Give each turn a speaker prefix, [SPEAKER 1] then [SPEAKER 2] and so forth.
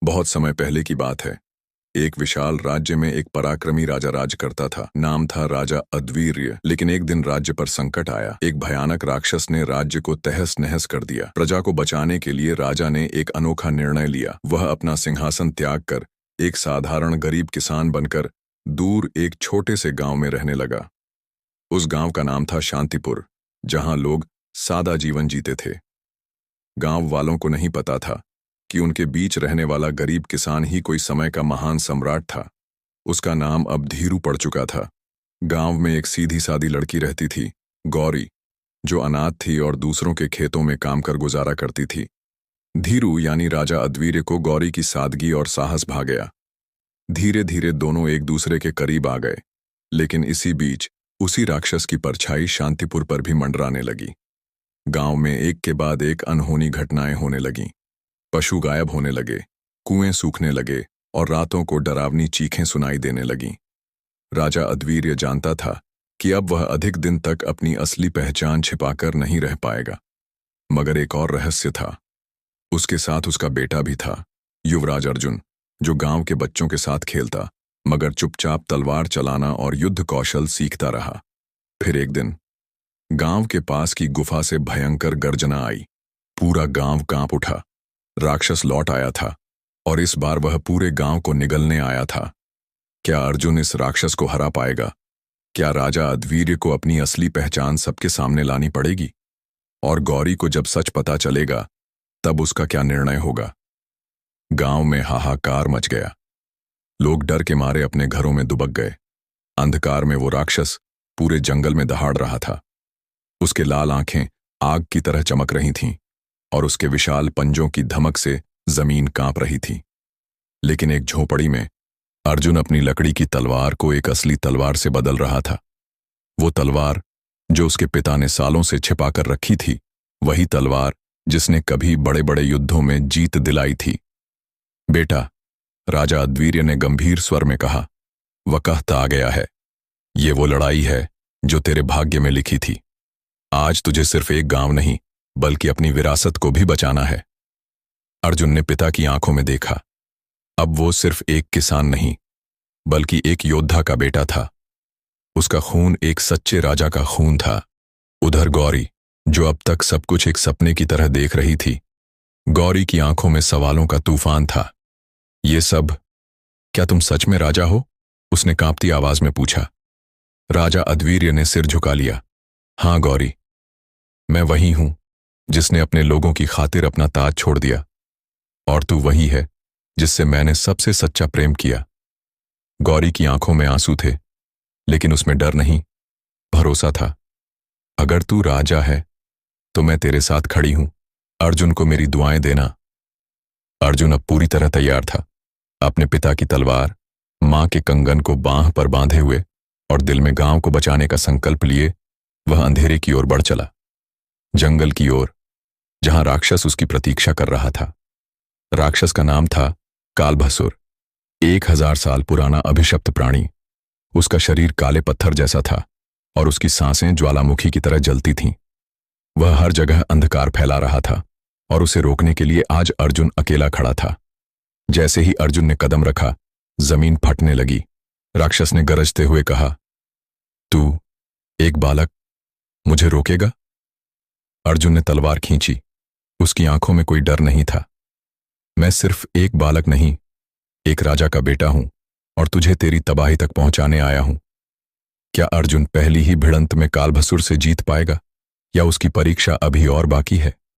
[SPEAKER 1] बहुत समय पहले की बात है। एक विशाल राज्य में एक पराक्रमी राजा राज करता था। नाम था राजा अद्वीर्य। लेकिन एक दिन राज्य पर संकट आया। एक भयानक राक्षस ने राज्य को तहस नहस कर दिया। प्रजा को बचाने के लिए राजा ने एक अनोखा निर्णय लिया। वह अपना सिंहासन त्याग कर एक साधारण गरीब किसान बनकर दूर एक छोटे से गांव में रहने लगा। उस गांव का नाम था शांतिपुर, जहां लोग सादा जीवन जीते थे। गांव वालों को नहीं पता था कि उनके बीच रहने वाला गरीब किसान ही कोई समय का महान सम्राट था। उसका नाम अब धीरू पड़ चुका था। गांव में एक सीधी सादी लड़की रहती थी, गौरी, जो अनाथ थी और दूसरों के खेतों में काम कर गुजारा करती थी। धीरू यानी राजा अद्वीर्य को गौरी की सादगी और साहस भा गया। धीरे धीरे दोनों एक दूसरे के करीब आ गए। लेकिन इसी बीच उसी राक्षस की परछाई शांतिपुर पर भी मंडराने लगी। गांव में एक के बाद एक अनहोनी घटनाएं होने लगीं। पशु गायब होने लगे, कुएं सूखने लगे और रातों को डरावनी चीखें सुनाई देने लगीं। राजा अद्वीर्य जानता था कि अब वह अधिक दिन तक अपनी असली पहचान छिपाकर नहीं रह पाएगा। मगर एक और रहस्य था। उसके साथ उसका बेटा भी था, युवराज अर्जुन, जो गांव के बच्चों के साथ खेलता मगर चुपचाप तलवार चलाना और युद्ध कौशल सीखता रहा। फिर एक दिन गांव के पास की गुफा से भयंकर गर्जना आई। पूरा गांव कांप उठा। राक्षस लौट आया था और इस बार वह पूरे गांव को निगलने आया था। क्या अर्जुन इस राक्षस को हरा पाएगा? क्या राजा अद्वीर्य को अपनी असली पहचान सबके सामने लानी पड़ेगी? और गौरी को जब सच पता चलेगा तब उसका क्या निर्णय होगा? गांव में हाहाकार मच गया। लोग डर के मारे अपने घरों में दुबक गए। अंधकार में वो राक्षस पूरे जंगल में दहाड़ रहा था। उसके लाल आंखें आग की तरह चमक रही थीं और उसके विशाल पंजों की धमक से जमीन कांप रही थी। लेकिन एक झोपड़ी में अर्जुन अपनी लकड़ी की तलवार को एक असली तलवार से बदल रहा था। वो तलवार जो उसके पिता ने सालों से छिपाकर रखी थी, वही तलवार जिसने कभी बड़े बड़े युद्धों में जीत दिलाई थी। बेटा, राजा अद्वीर्य ने गंभीर स्वर में कहा, वक्त आ गया है। ये वो लड़ाई है जो तेरे भाग्य में लिखी थी। आज तुझे सिर्फ एक गांव नहीं बल्कि अपनी विरासत को भी बचाना है। अर्जुन ने पिता की आंखों में देखा। अब वो सिर्फ एक किसान नहीं बल्कि एक योद्धा का बेटा था। उसका खून एक सच्चे राजा का खून था। उधर गौरी, जो अब तक सब कुछ एक सपने की तरह देख रही थी। गौरी की आंखों में सवालों का तूफान था। ये सब, क्या तुम सच में राजा हो? उसने कांपती आवाज में पूछा। राजा अद्वीर्य ने सिर झुका लिया। हाँ गौरी, मैं वही हूं जिसने अपने लोगों की खातिर अपना ताज छोड़ दिया। और तू वही है जिससे मैंने सबसे सच्चा प्रेम किया। गौरी की आंखों में आंसू थे, लेकिन उसमें डर नहीं, भरोसा था। अगर तू राजा है तो मैं तेरे साथ खड़ी हूं। अर्जुन को मेरी दुआएं देना। अर्जुन अब पूरी तरह तैयार था। अपने पिता की तलवार, मां के कंगन को बांह पर बांधे हुए और दिल में गांव को बचाने का संकल्प लिए वह अंधेरे की ओर बढ़ चला। जंगल की ओर, जहां राक्षस उसकी प्रतीक्षा कर रहा था। राक्षस का नाम था कालभसुर। 1000 साल पुराना अभिशप्त प्राणी। उसका शरीर काले पत्थर जैसा था और उसकी सांसें ज्वालामुखी की तरह जलती थीं। वह हर जगह अंधकार फैला रहा था और उसे रोकने के लिए आज अर्जुन अकेला खड़ा था। जैसे ही अर्जुन ने कदम रखा, जमीन फटने लगी। राक्षस ने गरजते हुए कहा, तू, एक बालक, मुझे रोकेगा? अर्जुन ने तलवार खींची। उसकी आंखों में कोई डर नहीं था। मैं सिर्फ एक बालक नहीं, एक राजा का बेटा हूं और तुझे तेरी तबाही तक पहुंचाने आया हूं। क्या अर्जुन पहली ही भिड़ंत में कालभसुर से जीत पाएगा या उसकी परीक्षा अभी और बाकी है?